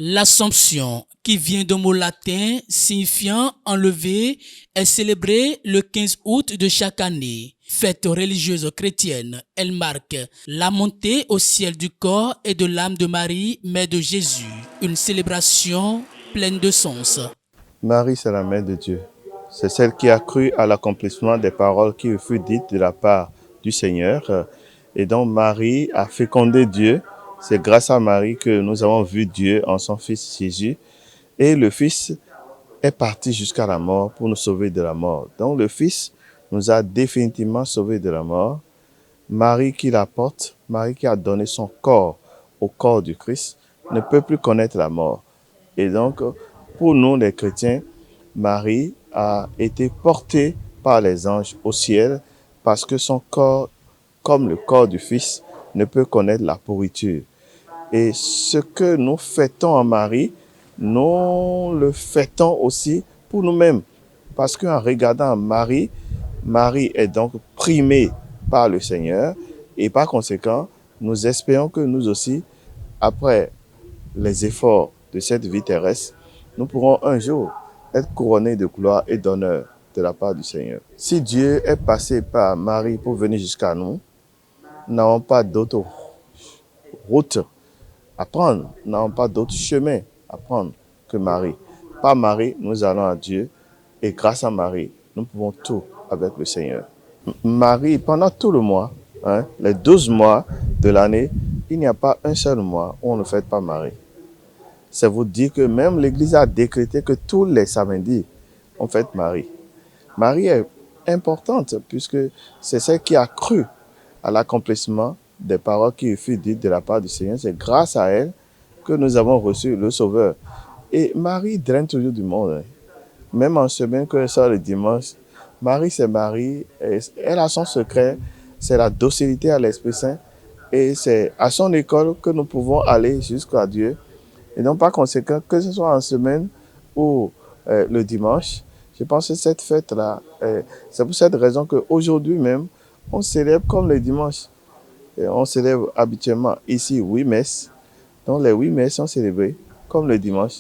L'Assomption, qui vient d'un mot latin signifiant enlever, est célébrée le 15 août de chaque année. Fête religieuse chrétienne, elle marque la montée au ciel du corps et de l'âme de Marie, mère de Jésus. Une célébration pleine de sens. Marie, c'est la mère de Dieu. C'est celle qui a cru à l'accomplissement des paroles qui lui furent dites de la part du Seigneur. Et donc Marie a fécondé Dieu. C'est grâce à Marie que nous avons vu Dieu en son Fils Jésus. Et le Fils est parti jusqu'à la mort pour nous sauver de la mort. Donc le Fils nous a définitivement sauvés de la mort. Marie qui la porte, Marie qui a donné son corps au corps du Christ, ne peut plus connaître la mort. Et donc, pour nous les chrétiens, Marie a été portée par les anges au ciel parce que son corps, comme le corps du Fils, ne peut connaître la pourriture. Et ce que nous fêtons en Marie, nous le fêtons aussi pour nous-mêmes. Parce qu'en regardant Marie, Marie est donc primée par le Seigneur et par conséquent, nous espérons que nous aussi, après les efforts de cette vie terrestre, nous pourrons un jour être couronnés de gloire et d'honneur de la part du Seigneur. Si Dieu est passé par Marie pour venir jusqu'à nous, nous n'avons pas d'autre route à prendre, nous n'avons pas d'autre chemin à prendre que Marie. Par Marie, nous allons à Dieu et grâce à Marie, nous pouvons tout avec le Seigneur. Marie, pendant tout le mois, les 12 mois de l'année, il n'y a pas un seul mois où on ne fête pas Marie. C'est vous dire que même l'Église a décrété que tous les samedis, on fête Marie. Marie est importante puisque c'est celle qui a cru à l'accomplissement des paroles qui furent dites de la part du Seigneur. C'est grâce à elle que nous avons reçu le Sauveur. Et Marie draine toujours du monde. Même en semaine que ça le dimanche, Marie c'est Marie. Elle a son secret, c'est la docilité à l'Esprit Saint. Et c'est à son école que nous pouvons aller jusqu'à Dieu. Et donc par conséquent, que ce soit en semaine ou le dimanche, je pense que cette fête-là, c'est pour cette raison qu'aujourd'hui même, on célèbre comme le dimanche. Et on célèbre habituellement ici 8 messes. Donc les 8 messes sont célébrées comme le dimanche.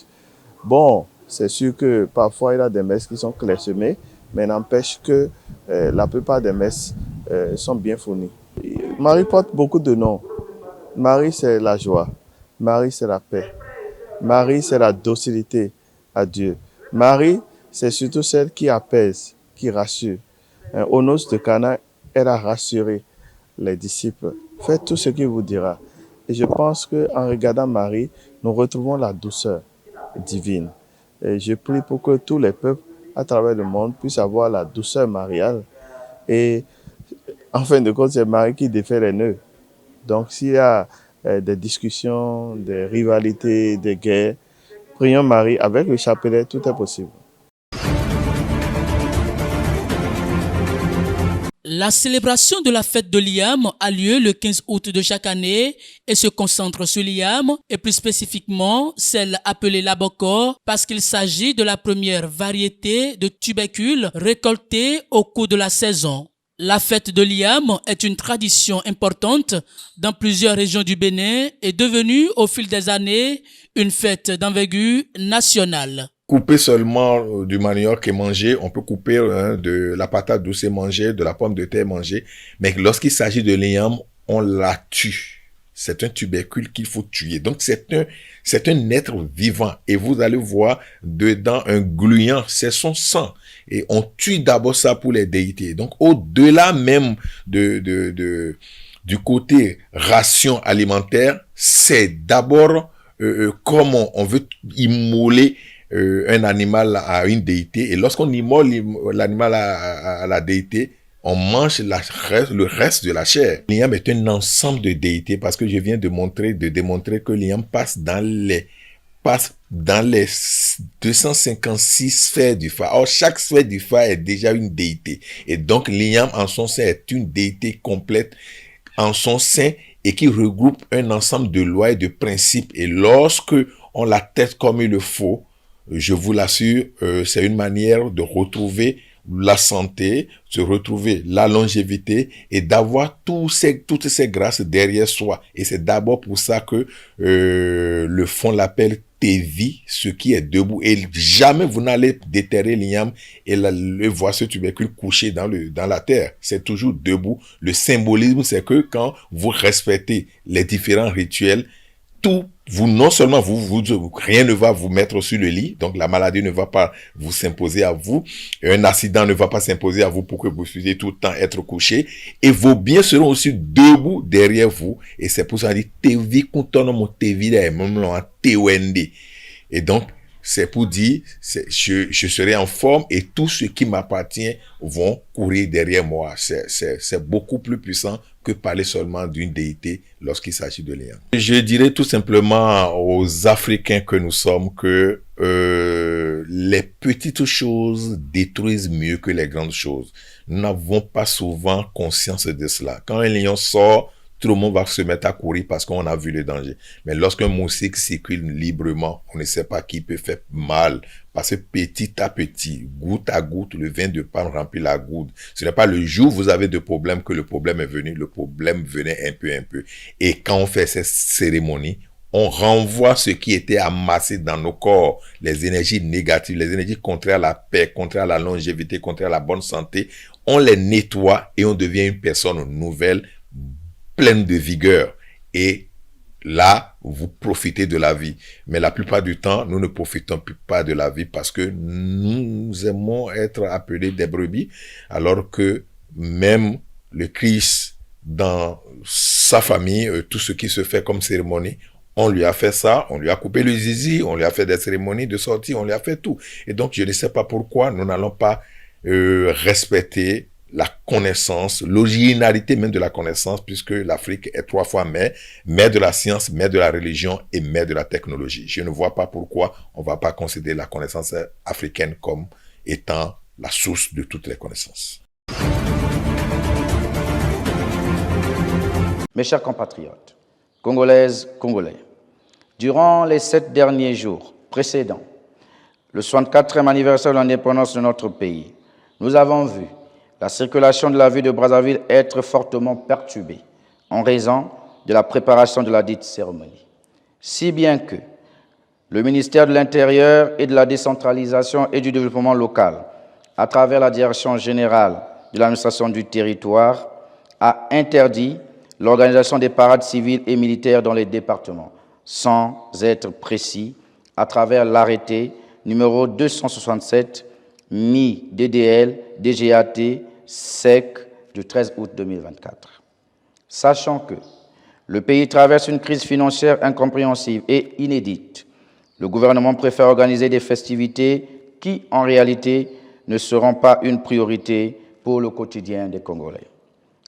Bon, c'est sûr que parfois il y a des messes qui sont clairsemées, mais n'empêche que la plupart des messes sont bien fournies. Et Marie porte beaucoup de noms. Marie, c'est la joie. Marie, c'est la paix. Marie, c'est la docilité à Dieu. Marie, c'est surtout celle qui apaise, qui rassure. Aux noces de Cana, elle a rassuré les disciples. Faites tout ce qu'il vous dira. Et je pense qu'en regardant Marie, nous retrouvons la douceur divine. Et je prie pour que tous les peuples à travers le monde puissent avoir la douceur mariale. Et en fin de compte, c'est Marie qui défait les nœuds. Donc s'il y a des discussions, des rivalités, des guerres, prions Marie. Avec le chapelet, tout est possible. La célébration de la fête de Liam a lieu le 15 août de chaque année et se concentre sur Liam et plus spécifiquement celle appelée l'abocor parce qu'il s'agit de la première variété de tubercules récoltés au cours de la saison. La fête de Liam est une tradition importante dans plusieurs régions du Bénin et devenue au fil des années une fête d'envergure nationale. Couper seulement du manioc et manger, on peut couper de la patate douce et manger, de la pomme de terre manger, mais lorsqu'il s'agit de l'igname, on la tue. C'est un tubercule qu'il faut tuer. Donc c'est un être vivant et vous allez voir dedans un gluant, c'est son sang. Et on tue d'abord ça pour les déités. Donc au-delà même du côté ration alimentaire, c'est d'abord comment on veut immoler un animal à une déité, et lorsqu'on immole l'animal à la déité, on mange le reste de la chair. L'igname est un ensemble de déités parce que je viens de démontrer que l'igname passe dans les 256 sphères du Fa. Or, chaque sphère du Fa est déjà une déité. Et donc, l'igname en son sein est une déité complète en son sein et qui regroupe un ensemble de lois et de principes. Et lorsque on la traite comme il le faut, je vous l'assure, c'est une manière de retrouver la santé, de retrouver la longévité et d'avoir toutes ces grâces derrière soi. Et c'est d'abord pour ça que le fond l'appelle Tevi, ce qui est debout. Et jamais vous n'allez déterrer l'igname et le voir ce tubercule couché dans la terre. C'est toujours debout. Le symbolisme, c'est que quand vous respectez les différents rituels, non seulement rien ne va vous mettre sur le lit, donc la maladie ne va pas vous s'imposer à vous, un accident ne va pas s'imposer à vous pour que vous puissiez tout le temps être couché, et vos biens seront aussi debout derrière vous, et c'est pour ça qu'on dit Tevi kontono mo tevi de même en TOND. Et donc, c'est pour dire, je serai en forme et tout ce qui m'appartient vont courir derrière moi. C'est beaucoup plus puissant que parler seulement d'une déité lorsqu'il s'agit de l'igname. Je dirais tout simplement aux Africains que nous sommes que les petites choses détruisent mieux que les grandes choses. Nous n'avons pas souvent conscience de cela. Quand un lion sort, tout le monde va se mettre à courir parce qu'on a vu le danger. Mais lorsqu'un moustique circule librement, on ne sait pas qui peut faire mal. Parce que petit à petit, goutte à goutte, le vin de palme remplit la goutte. Ce n'est pas le jour où vous avez de problème que le problème est venu. Le problème venait un peu. Et quand on fait cette cérémonie, on renvoie ce qui était amassé dans nos corps, les énergies négatives, les énergies contraires à la paix, contraires à la longévité, contraires à la bonne santé. On les nettoie et on devient une personne nouvelle, pleine de vigueur. Et là, vous profitez de la vie. Mais la plupart du temps, nous ne profitons pas de la vie parce que nous aimons être appelés des brebis, alors que même le Christ, dans sa famille, tout ce qui se fait comme cérémonie, on lui a fait ça, on lui a coupé le zizi, on lui a fait des cérémonies de sortie, on lui a fait tout. Et donc, je ne sais pas pourquoi nous n'allons pas respecter la connaissance, l'originalité même de la connaissance, puisque l'Afrique est 3 fois mère de la science, mère de la religion et mère de la technologie. Je ne vois pas pourquoi on ne va pas considérer la connaissance africaine comme étant la source de toutes les connaissances. Mes chers compatriotes, Congolaises, Congolais, durant les 7 derniers jours précédant le 64e anniversaire de l'indépendance de notre pays, nous avons vu la circulation de la ville de Brazzaville être fortement perturbée en raison de la préparation de la dite cérémonie. Si bien que le ministère de l'Intérieur et de la décentralisation et du développement local, à travers la Direction générale de l'administration du territoire, a interdit l'organisation des parades civiles et militaires dans les départements, sans être précis, à travers l'arrêté numéro 267 mi-DDL DGAT SEC du 13 août 2024. Sachant que le pays traverse une crise financière incompréhensible et inédite, le gouvernement préfère organiser des festivités qui, en réalité, ne seront pas une priorité pour le quotidien des Congolais,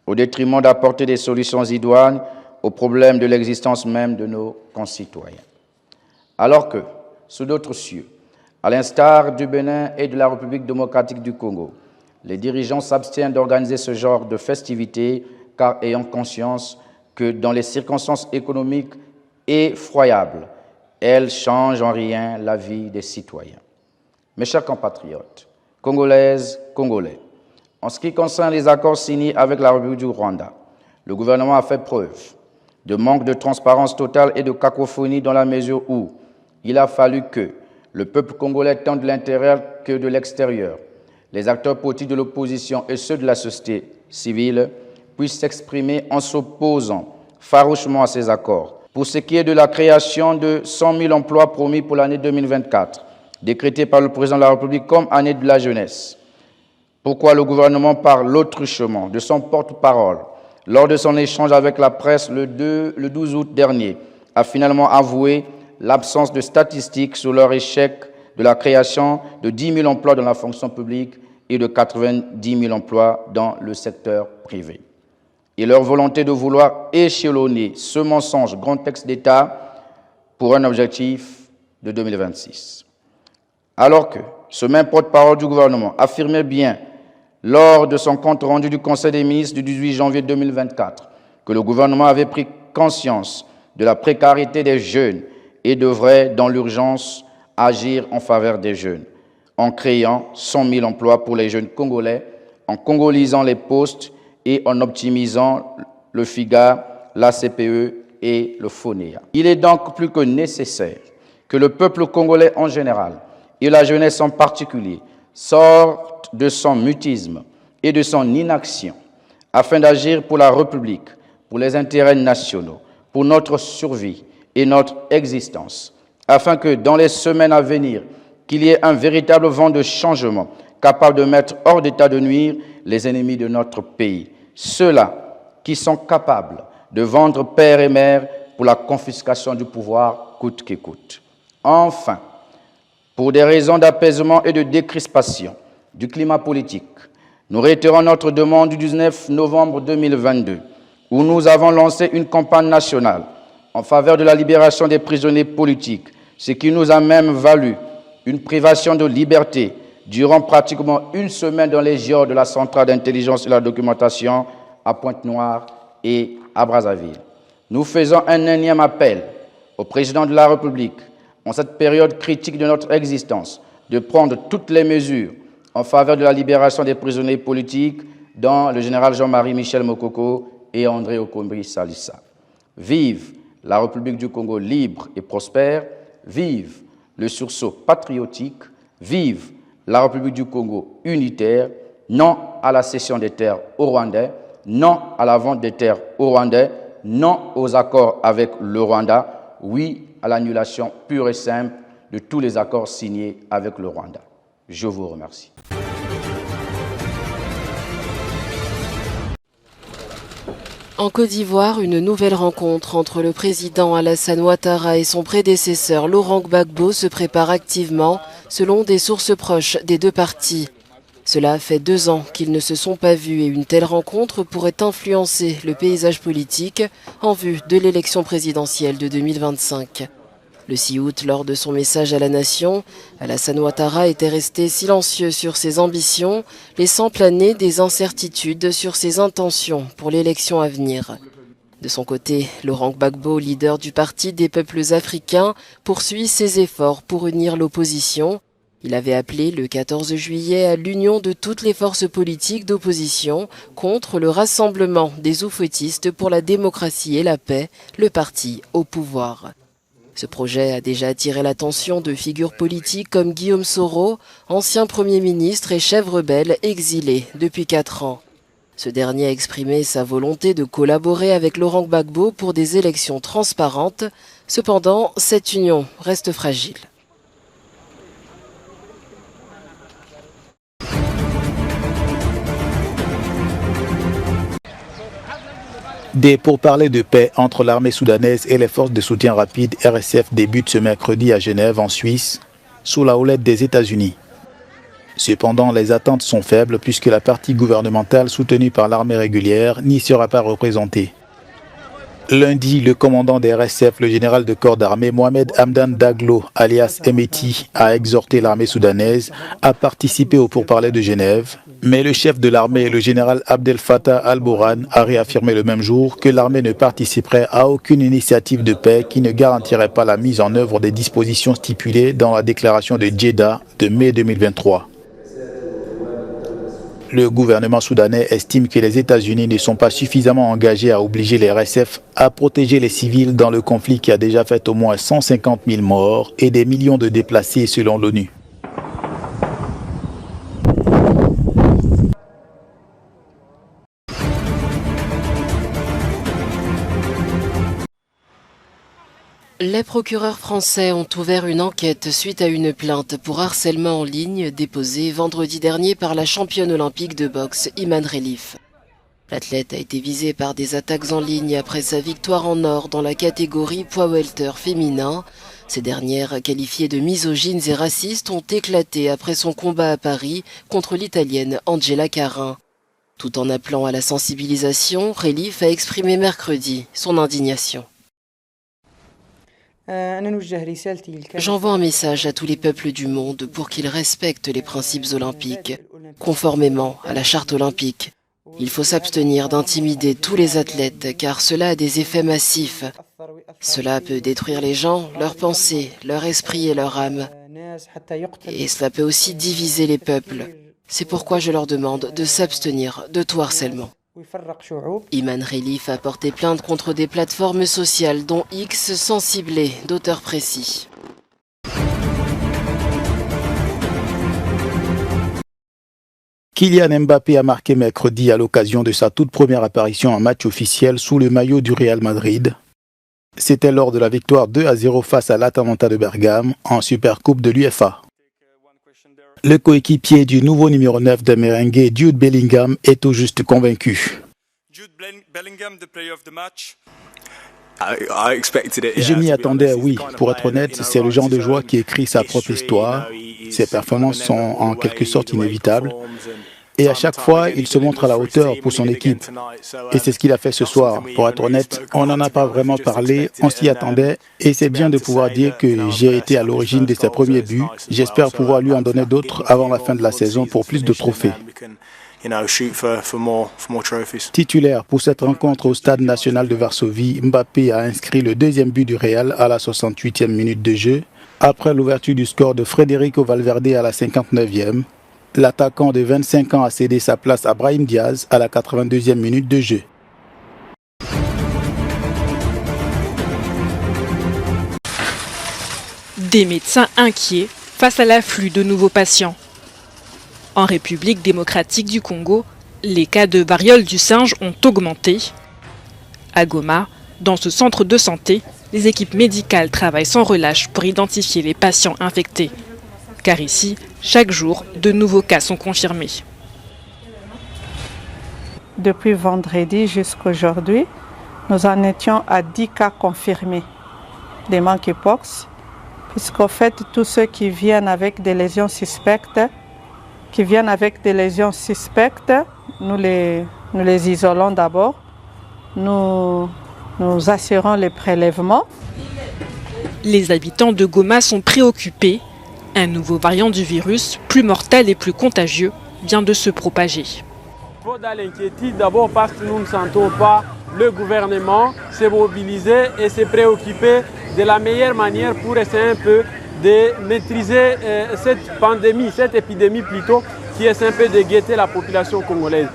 au détriment d'apporter des solutions idoines aux problèmes de l'existence même de nos concitoyens. Alors que, sous d'autres cieux, à l'instar du Bénin et de la République démocratique du Congo, les dirigeants s'abstiennent d'organiser ce genre de festivités car ayant conscience que dans les circonstances économiques effroyables, elles changent en rien la vie des citoyens. Mes chers compatriotes, Congolaises, Congolais, en ce qui concerne les accords signés avec la République du Rwanda, le gouvernement a fait preuve de manque de transparence totale et de cacophonie dans la mesure où il a fallu que le peuple congolais, tant de l'intérieur que de l'extérieur, les acteurs politiques de l'opposition et ceux de la société civile puissent s'exprimer en s'opposant farouchement à ces accords. Pour ce qui est de la création de 100 000 emplois promis pour l'année 2024, décrétée par le président de la République comme année de la jeunesse, pourquoi le gouvernement, par l'autruchement de son porte-parole, lors de son échange avec la presse le 12 août dernier, a finalement avoué l'absence de statistiques sur leur échec de la création de 10 000 emplois dans la fonction publique et de 90 000 emplois dans le secteur privé. Et leur volonté de vouloir échelonner ce mensonge grand texte d'État pour un objectif de 2026. Alors que ce même porte-parole du gouvernement affirmait bien lors de son compte rendu du Conseil des ministres du 18 janvier 2024 que le gouvernement avait pris conscience de la précarité des jeunes et devrait, dans l'urgence, agir en faveur des jeunes, en créant 100 000 emplois pour les jeunes congolais, en congolisant les postes et en optimisant le FIGA, la CPE et le FONEA. Il est donc plus que nécessaire que le peuple congolais en général et la jeunesse en particulier sortent de son mutisme et de son inaction afin d'agir pour la République, pour les intérêts nationaux, pour notre survie et notre existence, afin que dans les semaines à venir, qu'il y ait un véritable vent de changement capable de mettre hors d'état de nuire les ennemis de notre pays, ceux-là qui sont capables de vendre père et mère pour la confiscation du pouvoir coûte que coûte. Enfin, pour des raisons d'apaisement et de décrispation du climat politique, nous réitérons notre demande du 19 novembre 2022, où nous avons lancé une campagne nationale en faveur de la libération des prisonniers politiques, ce qui nous a même valu une privation de liberté durant pratiquement une semaine dans les geôles de la centrale d'intelligence et de la documentation à Pointe-Noire et à Brazzaville. Nous faisons un énième appel au président de la République, en cette période critique de notre existence, de prendre toutes les mesures en faveur de la libération des prisonniers politiques, dont le général Jean-Marie Michel Mokoko et André Okombri Salissa. Vive la République du Congo libre et prospère, vive le sursaut patriotique, vive la République du Congo unitaire, non à la cession des terres aux Rwandais, non à la vente des terres aux Rwandais, non aux accords avec le Rwanda, oui à l'annulation pure et simple de tous les accords signés avec le Rwanda. Je vous remercie. En Côte d'Ivoire, une nouvelle rencontre entre le président Alassane Ouattara et son prédécesseur Laurent Gbagbo se prépare activement, selon des sources proches des deux partis. Cela fait 2 ans qu'ils ne se sont pas vus et une telle rencontre pourrait influencer le paysage politique en vue de l'élection présidentielle de 2025. Le 6 août, lors de son message à la nation, Alassane Ouattara était resté silencieux sur ses ambitions, laissant planer des incertitudes sur ses intentions pour l'élection à venir. De son côté, Laurent Gbagbo, leader du Parti des peuples africains, poursuit ses efforts pour unir l'opposition. Il avait appelé le 14 juillet à l'union de toutes les forces politiques d'opposition contre le Rassemblement des oufouettistes pour la démocratie et la paix, le parti au pouvoir. Ce projet a déjà attiré l'attention de figures politiques comme Guillaume Soro, ancien Premier ministre et chef rebelle exilé depuis 4 ans. Ce dernier a exprimé sa volonté de collaborer avec Laurent Gbagbo pour des élections transparentes. Cependant, cette union reste fragile. Des pourparlers de paix entre l'armée soudanaise et les forces de soutien rapide RSF débutent ce mercredi à Genève, en Suisse, sous la houlette des États-Unis. Cependant, les attentes sont faibles puisque la partie gouvernementale soutenue par l'armée régulière n'y sera pas représentée. Lundi, le commandant des RSF, le général de corps d'armée Mohamed Hamdan Daglo, alias Emeti, a exhorté l'armée soudanaise à participer aux pourparlers de Genève. Mais le chef de l'armée, le général Abdel Fattah al-Burhan, a réaffirmé le même jour que l'armée ne participerait à aucune initiative de paix qui ne garantirait pas la mise en œuvre des dispositions stipulées dans la déclaration de Djeddah de mai 2023. Le gouvernement soudanais estime que les États-Unis ne sont pas suffisamment engagés à obliger les RSF à protéger les civils dans le conflit qui a déjà fait au moins 150 000 morts et des millions de déplacés selon l'ONU. Les procureurs français ont ouvert une enquête suite à une plainte pour harcèlement en ligne déposée vendredi dernier par la championne olympique de boxe Iman Relif. L'athlète a été visé par des attaques en ligne après sa victoire en or dans la catégorie poids welter féminin. Ces dernières, qualifiées de misogynes et racistes, ont éclaté après son combat à Paris contre l'Italienne Angela Carin. Tout en appelant à la sensibilisation, Relif a exprimé mercredi son indignation. J'envoie un message à tous les peuples du monde pour qu'ils respectent les principes olympiques, conformément à la charte olympique. Il faut s'abstenir d'intimider tous les athlètes car cela a des effets massifs. Cela peut détruire les gens, leurs pensées, leur esprit et leur âme. Et cela peut aussi diviser les peuples. C'est pourquoi je leur demande de s'abstenir de tout harcèlement. Iman Relif a porté plainte contre des plateformes sociales dont X sans cibler d'auteurs précis. Kylian Mbappé a marqué mercredi à l'occasion de sa toute première apparition en match officiel sous le maillot du Real Madrid. C'était lors de la victoire 2-0 face à l'Atalanta de Bergame en Supercoupe de l'UEFA. Le coéquipier du nouveau numéro 9 de merengue, Jude Bellingham, est tout juste convaincu. Je m'y attendais, oui. Pour être honnête, c'est le genre de joueur qui écrit sa propre histoire. Ses performances sont en quelque sorte inévitables. Et à chaque fois, il se montre à la hauteur pour son équipe. Et c'est ce qu'il a fait ce soir. Pour être honnête, on n'en a pas vraiment parlé, on s'y attendait. Et c'est bien de pouvoir dire que j'ai été à l'origine de ses premiers buts. J'espère pouvoir lui en donner d'autres avant la fin de la saison pour plus de trophées. Titulaire pour cette rencontre au Stade national de Varsovie, Mbappé a inscrit le deuxième but du Real à la 68e minute de jeu, après l'ouverture du score de Federico Valverde à la 59e. L'attaquant de 25 ans a cédé sa place à Brahim Diaz à la 82e minute de jeu. Des médecins inquiets face à l'afflux de nouveaux patients. En République démocratique du Congo, les cas de variole du singe ont augmenté. À Goma, dans ce centre de santé, les équipes médicales travaillent sans relâche pour identifier les patients infectés. Car ici, chaque jour, de nouveaux cas sont confirmés. Depuis vendredi jusqu'à aujourd'hui, nous en étions à 10 cas confirmés de monkeypox, puisqu'en fait, tous ceux qui viennent avec des lésions suspectes, nous les isolons d'abord, nous assurons les prélèvements. Les habitants de Goma sont préoccupés. Un nouveau variant du virus, plus mortel et plus contagieux, vient de se propager. Il faut dans l'inquiétude d'abord parce que nous ne sentons pas le gouvernement se mobiliser et se préoccuper de la meilleure manière pour essayer un peu de maîtriser cette pandémie, cette épidémie plutôt, qui essaie un peu de guetter la population congolaise.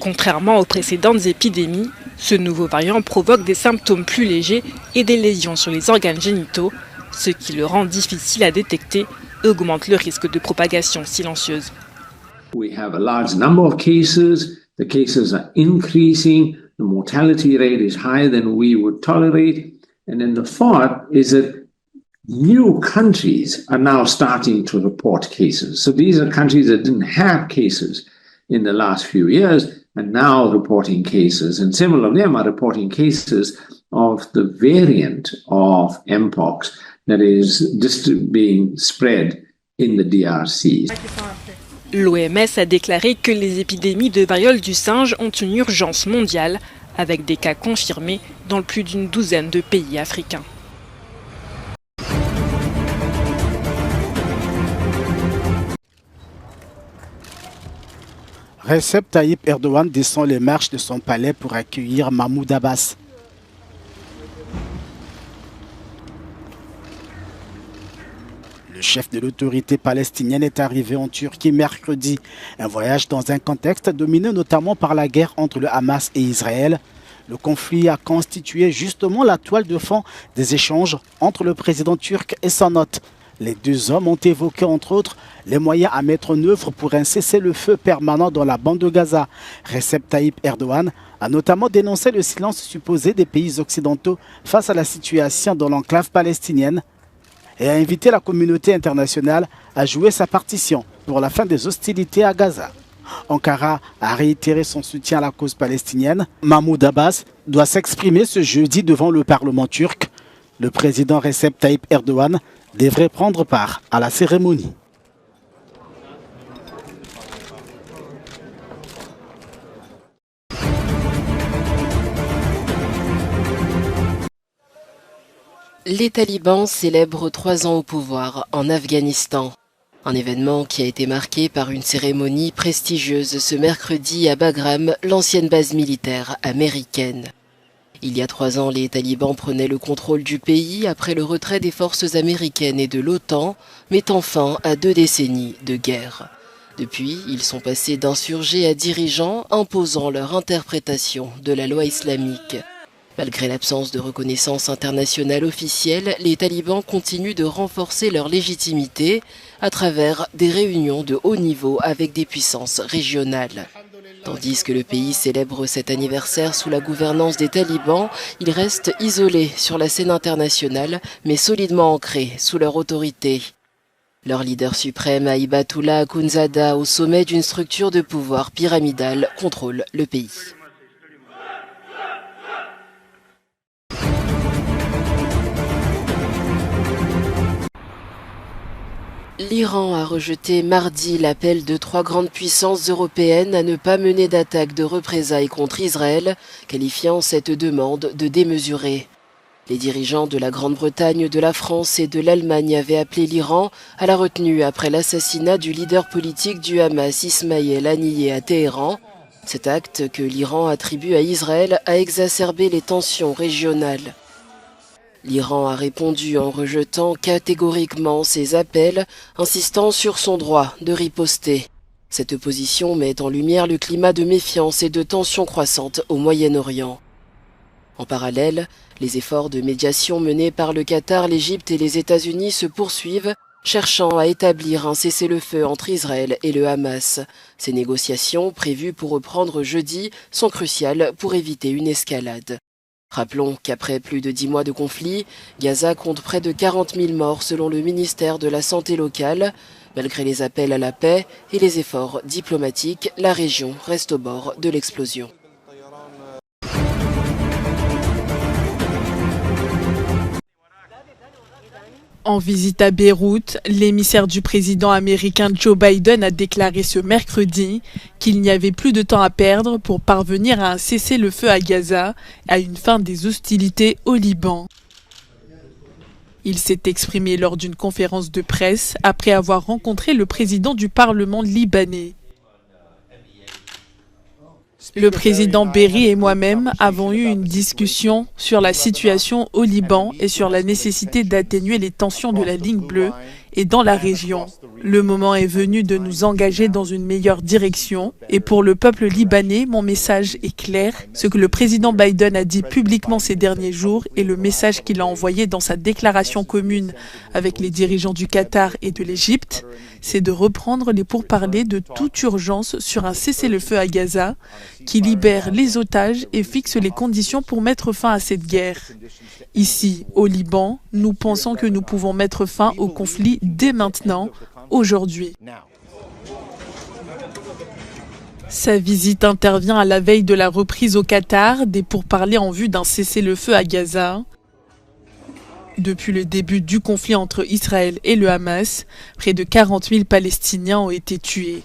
Contrairement aux précédentes épidémies, ce nouveau variant provoque des symptômes plus légers et des lésions sur les organes génitaux, ce qui le rend difficile à détecter et augmente le risque de propagation silencieuse. We have a large number of cases. The cases are increasing. The mortality rate is higher than we would tolerate. And then the thought is that new countries are now starting to report cases. So these are countries that didn't have cases in the last few years and now reporting cases. And several of them are reporting cases of the variant of Mpox that is being spread in the DRC. L'OMS a déclaré que les épidémies de variole du singe ont une urgence mondiale, avec des cas confirmés dans plus d'une douzaine de pays africains. Recep Tayyip Erdogan descend les marches de son palais pour accueillir Mahmoud Abbas. Le chef de l'autorité palestinienne est arrivé en Turquie mercredi. Un voyage dans un contexte dominé notamment par la guerre entre le Hamas et Israël. Le conflit a constitué justement la toile de fond des échanges entre le président turc et son hôte. Les deux hommes ont évoqué entre autres les moyens à mettre en œuvre pour un cessez-le-feu permanent dans la bande de Gaza. Recep Tayyip Erdogan a notamment dénoncé le silence supposé des pays occidentaux face à la situation dans l'enclave palestinienne et a invité la communauté internationale à jouer sa partition pour la fin des hostilités à Gaza. Ankara a réitéré son soutien à la cause palestinienne. Mahmoud Abbas doit s'exprimer ce jeudi devant le Parlement turc. Le président Recep Tayyip Erdogan devrait prendre part à la cérémonie. Les talibans célèbrent 3 ans au pouvoir en Afghanistan. Un événement qui a été marqué par une cérémonie prestigieuse ce mercredi à Bagram, l'ancienne base militaire américaine. Il y a 3 ans, les talibans prenaient le contrôle du pays après le retrait des forces américaines et de l'OTAN, mettant fin à 2 décennies de guerre. Depuis, ils sont passés d'insurgés à dirigeants, imposant leur interprétation de la loi islamique. Malgré l'absence de reconnaissance internationale officielle, les talibans continuent de renforcer leur légitimité à travers des réunions de haut niveau avec des puissances régionales. Tandis que le pays célèbre cet anniversaire sous la gouvernance des talibans, il reste isolé sur la scène internationale, mais solidement ancré sous leur autorité. Leur leader suprême, Hibatullah Akhundzada, au sommet d'une structure de pouvoir pyramidale, contrôle le pays. L'Iran a rejeté mardi l'appel de 3 grandes puissances européennes à ne pas mener d'attaque de représailles contre Israël, qualifiant cette demande de démesurée. Les dirigeants de la Grande-Bretagne, de la France et de l'Allemagne avaient appelé l'Iran à la retenue après l'assassinat du leader politique du Hamas, Ismaël Haniyeh, à Téhéran. Cet acte que l'Iran attribue à Israël a exacerbé les tensions régionales. L'Iran a répondu en rejetant catégoriquement ces appels, insistant sur son droit de riposter. Cette position met en lumière le climat de méfiance et de tensions croissantes au Moyen-Orient. En parallèle, les efforts de médiation menés par le Qatar, l'Égypte et les États-Unis se poursuivent, cherchant à établir un cessez-le-feu entre Israël et le Hamas. Ces négociations, prévues pour reprendre jeudi, sont cruciales pour éviter une escalade. Rappelons qu'après plus de 10 mois de conflit, Gaza compte près de 40 000 morts selon le ministère de la Santé locale. Malgré les appels à la paix et les efforts diplomatiques, la région reste au bord de l'explosion. En visite à Beyrouth, l'émissaire du président américain Joe Biden a déclaré ce mercredi qu'il n'y avait plus de temps à perdre pour parvenir à un cessez-le-feu à Gaza, à une fin des hostilités au Liban. Il s'est exprimé lors d'une conférence de presse après avoir rencontré le président du Parlement libanais. Le président Berry et moi-même avons eu une discussion sur la situation au Liban et sur la nécessité d'atténuer les tensions de la ligne bleue et dans la région. Le moment est venu de nous engager dans une meilleure direction et pour le peuple libanais, mon message est clair. Ce que le président Biden a dit publiquement ces derniers jours et le message qu'il a envoyé dans sa déclaration commune avec les dirigeants du Qatar et de l'Égypte, c'est de reprendre les pourparlers de toute urgence sur un cessez-le-feu à Gaza qui libère les otages et fixe les conditions pour mettre fin à cette guerre. Ici, au Liban, nous pensons que nous pouvons mettre fin au conflit dès maintenant, aujourd'hui. Sa visite intervient à la veille de la reprise au Qatar des pourparlers en vue d'un cessez-le-feu à Gaza. Depuis le début du conflit entre Israël et le Hamas, près de 40 000 Palestiniens ont été tués.